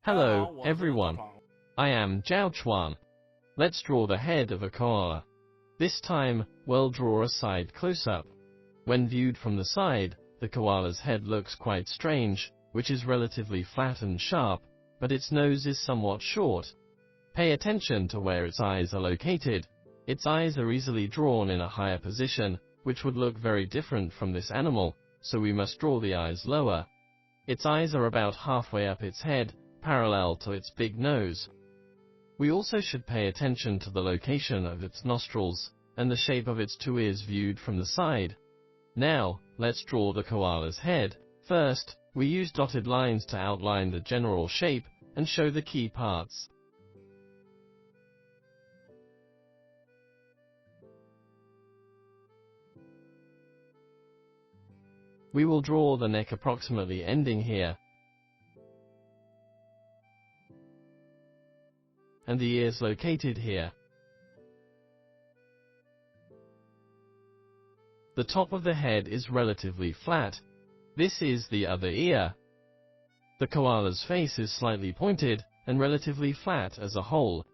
Hello, everyone. I am ZHAO Chuang. Let's draw the head of a koala. This time, we'll draw a side close-up. When viewed from the side, the koala's head looks quite strange, which is relatively flat and sharp, but its nose is somewhat short. Pay attention to where its eyes are located. Its eyes are easily drawn in a higher position, which would look very different from this animal, so we must draw the eyes lower. Its eyes are about halfway up its head, parallel to its big nose. We also should pay attention to the location of its nostrils, and the shape of its two ears viewed from the side. Now, let's draw the koala's head. First, we use dotted lines to outline the general shape and show the key parts. We will draw the neck approximately ending here, and the ears located here. The top of the head is relatively flat. This is the other ear. The koala's face is slightly pointed and relatively flat as a whole.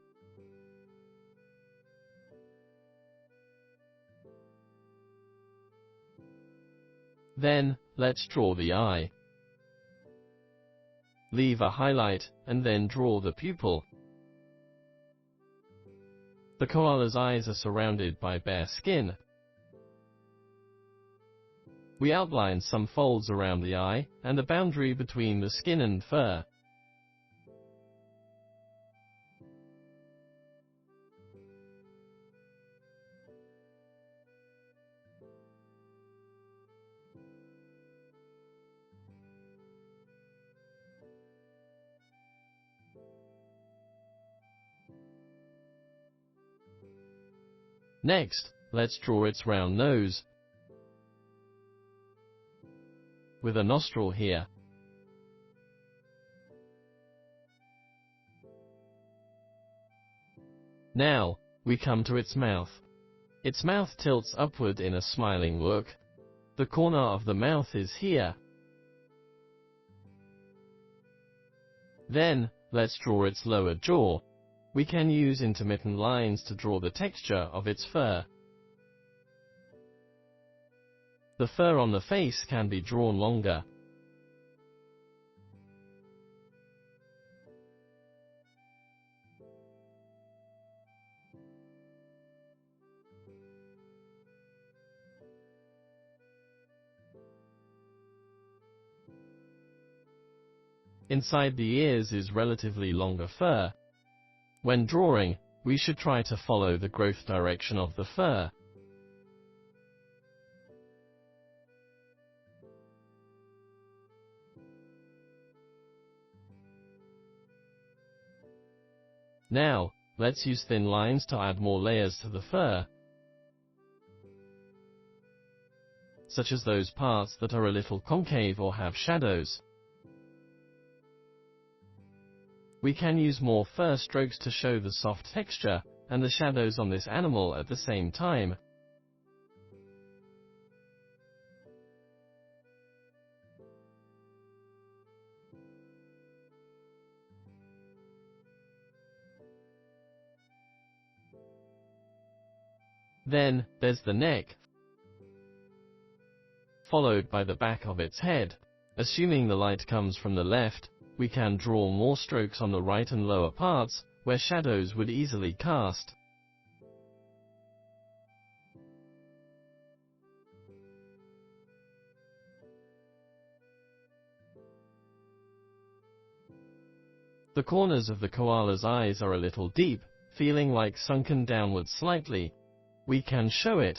Then, let's draw the eye. Leave a highlight, and then draw the pupil. The koala's eyes are surrounded by bare skin. We outline some folds around the eye, and the boundary between the skin and fur. Next, let's draw its round nose, with a nostril here. Now, we come to its mouth. Its mouth tilts upward in a smiling look. The corner of the mouth is here. Then, let's draw its lower jaw. We can use intermittent lines to draw the texture of its fur. The fur on the face can be drawn longer. Inside the ears is relatively longer fur. When drawing, we should try to follow the growth direction of the fur. Now, let's use thin lines to add more layers to the fur, such as those parts that are a little concave or have shadows. We can use more fur strokes to show the soft texture and the shadows on this animal at the same time. Then, there's the neck, followed by the back of its head. Assuming the light comes from the left, we can draw more strokes on the right and lower parts, where shadows would easily cast. The corners of the koala's eyes are a little deep, feeling like sunken downward slightly. We can show it.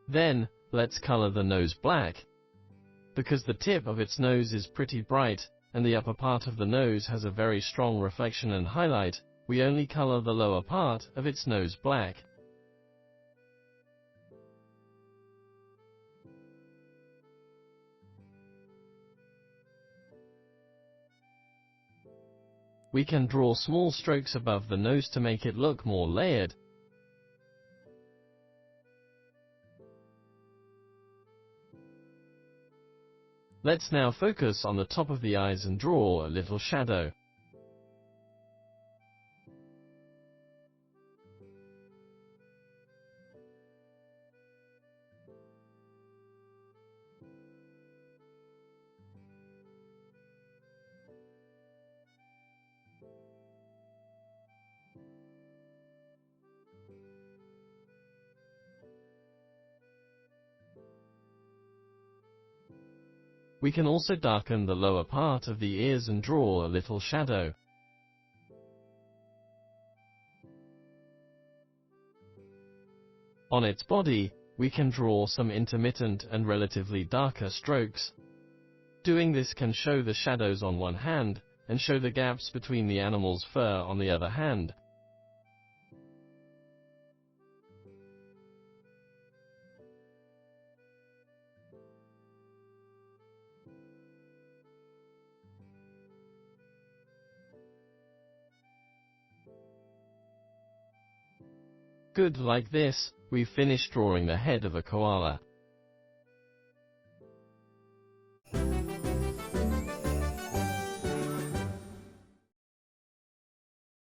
Then, let's color the nose black. Because the tip of its nose is pretty bright, and the upper part of the nose has a very strong reflection and highlight, we only color the lower part of its nose black. We can draw small strokes above the nose to make it look more layered. Let's now focus on the top of the eyes and draw a little shadow. We can also darken the lower part of the ears and draw a little shadow. On its body, we can draw some intermittent and relatively darker strokes. Doing this can show the shadows on one hand, and show the gaps between the animal's fur on the other hand. Good, like this, we've finished drawing the head of a koala.